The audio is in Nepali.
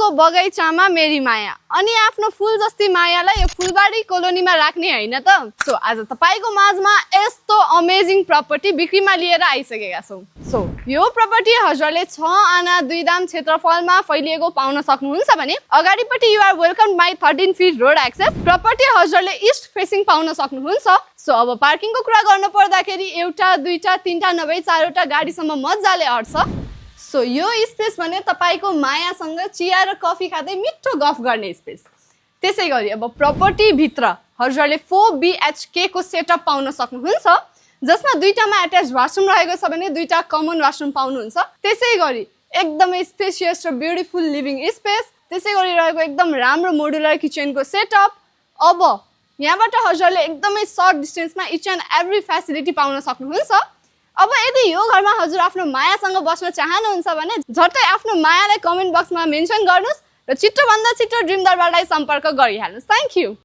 फुलको बगैँचामा मेरी माया अनि आफ्नो फुल जस्ती मायालाई यो फुलबारी कोलोनीमा राख्ने हैन त। सो आज तपाईको माझमा यस्तो अमेजिङ प्रपर्टी बिक्रीमा लिएर आइसकेका छौं। सो यो प्रपर्टी हजुरले 6 आना 2 दाम क्षेत्रफलमा फैलिएको पाउन सक्नुहुन्छ भने अगाडिपट्टि you are welcome my 13 feet road access property हजुरले ईस्ट फेसिङ पाउन सक्नुहुन्छ। सो अब पार्किङको कुरा गर्नु पर्दाखेरि एउटा दुईटा तीनटा नभई चारवटा गाडीसम्म मज्जाले अट्छ। सो यो स्पेस भने तपाईको मायासँग चिया र कफी खाँदै मिठो गफ गर्ने स्पेस। त्यसैगरी अब प्रपर्टी भित्र हजुरले 4 BHK को सेटअप पाउन सक्नुहुन्छ जसमा दुईटामा अट्याच वाशरुम रहेको छ भने दुईटा कमन वाशरुम पाउनुहुन्छ। त्यसैगरी एकदमै स्पेसियस र ब्युटिफुल लिभिङ स्पेस, त्यसैगरी रहेको एकदम राम्रो मोडुलर किचनको सेटअप। अब यहाँबाट हजुरले एकदमै सर्ट डिस्टेन्समा इच एन्ड एभ्री फेसिलिटी पाउन सक्नुहुन्छ। अब यदि यो घरमा हजुर आफ्नो मायासँग बस्न चाहनुहुन्छ भने झट्टै आफ्नो मायालाई कमेन्ट बक्समा मेन्सन गर्नुस् र छिटो भन्दा छिटो ड्रिम दरबारलाई सम्पर्क गरिहाल्नुस्। Thank you.